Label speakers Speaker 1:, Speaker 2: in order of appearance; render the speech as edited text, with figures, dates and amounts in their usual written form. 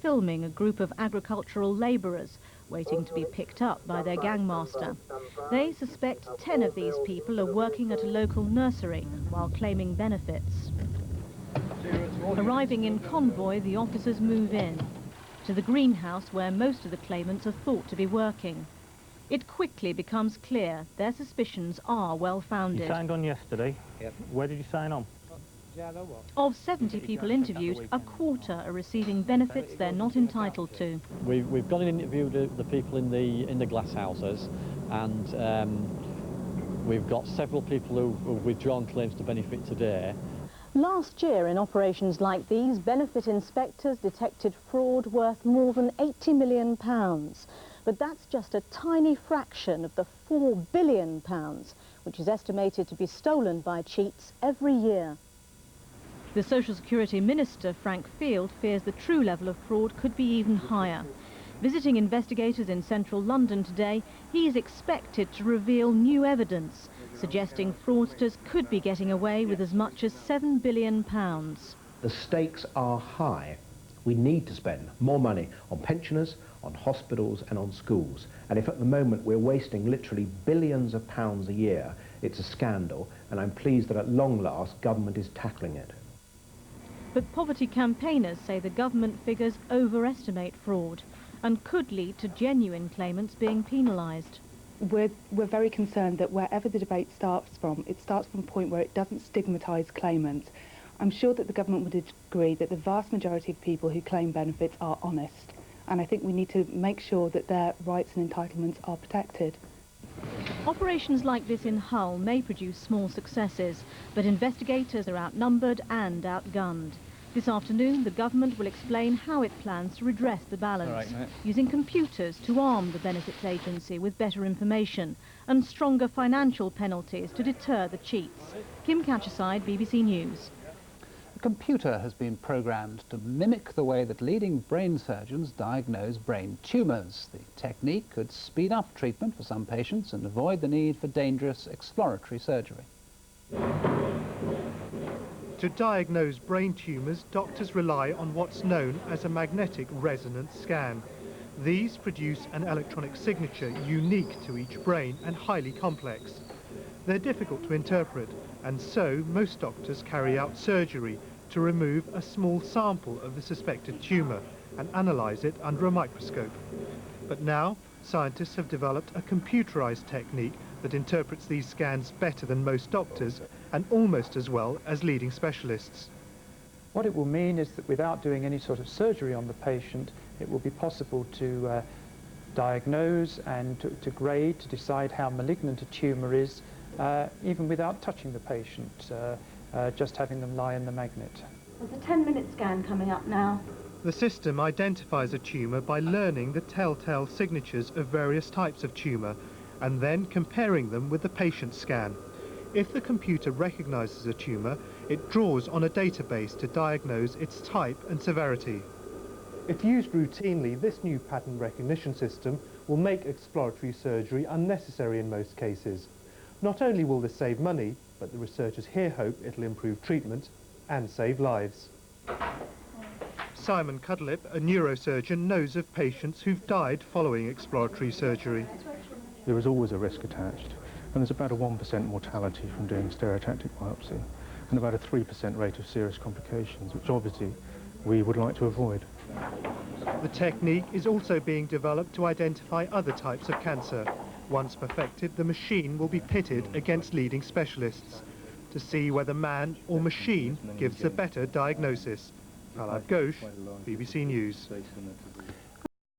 Speaker 1: filming a group of agricultural labourers waiting to be picked up by their gangmaster. They suspect 10 of these people are working at a local nursery while claiming benefits. Arriving in convoy, the officers move in to the greenhouse where most of the claimants are thought to be working. It quickly becomes clear their suspicions are well-founded.
Speaker 2: You signed on yesterday. Yep. Where did you sign on?
Speaker 1: Of 70 people interviewed, a quarter are receiving benefits they're not entitled to.
Speaker 3: We've gone and interviewed the people in the glass houses, and we've got several people who've withdrawn claims to benefit today.
Speaker 1: Last year, in operations like these, benefit inspectors detected fraud worth more than £80 million. But that's just a tiny fraction of the £4 billion, which is estimated to be stolen by cheats every year. The Social Security Minister, Frank Field, fears the true level of fraud could be even higher. Visiting investigators in central London today, he is expected to reveal new evidence, suggesting fraudsters could be getting away with as much as £7 billion.
Speaker 4: The stakes are high. We need to spend more money on pensioners, on hospitals and on schools. And if at the moment we're wasting literally billions of pounds a year, it's a scandal, and I'm pleased that at long last government is tackling it.
Speaker 1: But poverty campaigners say the government figures overestimate fraud and could lead to genuine claimants being penalised.
Speaker 5: We're very concerned that wherever the debate starts from, it starts from a point where it doesn't stigmatise claimants. I'm sure that the government would agree that the vast majority of people who claim benefits are honest, and I think we need to make sure that their rights and entitlements are protected.
Speaker 1: Operations like this in Hull may produce small successes, but investigators are outnumbered and outgunned. This afternoon, the government will explain how it plans to redress the balance, using computers to arm the benefits agency with better information and stronger financial penalties to deter the cheats. Kim Catcheside, BBC News.
Speaker 6: A computer has been programmed to mimic the way that leading brain surgeons diagnose brain tumours. The technique could speed up treatment for some patients and avoid the need for dangerous exploratory surgery.
Speaker 7: To diagnose brain tumours, doctors rely on what's known as a magnetic resonance scan. These produce an electronic signature unique to each brain and highly complex. They're difficult to interpret, and so most doctors carry out surgery to remove a small sample of the suspected tumour and analyse it under a microscope. But now, scientists have developed a computerised technique that interprets these scans better than most doctors and almost as well as leading specialists.
Speaker 8: What it will mean is that without doing any sort of surgery on the patient, it will be possible to diagnose and to grade, to decide how malignant a tumour is, even without touching the patient, just having them lie in the magnet.
Speaker 1: There's a 10-minute scan coming up now.
Speaker 7: The system identifies a tumour by learning the telltale signatures of various types of tumour and then comparing them with the patient's scan. If the computer recognises a tumour, it draws on a database to diagnose its type and severity. If used routinely, this new pattern recognition system will make exploratory surgery unnecessary in most cases. Not only will this save money, but the researchers here hope it'll improve treatment and save lives. Simon Cudlip, a neurosurgeon, knows of patients who've died following exploratory surgery.
Speaker 9: There is always a risk attached, and there's about a 1% mortality from doing stereotactic biopsy, and about a 3% rate of serious complications, which obviously we would like to avoid.
Speaker 7: The technique is also being developed to identify other types of cancer. Once perfected, the machine will be pitted against leading specialists to see whether man or machine gives a better diagnosis. Pallab Ghosh, BBC News.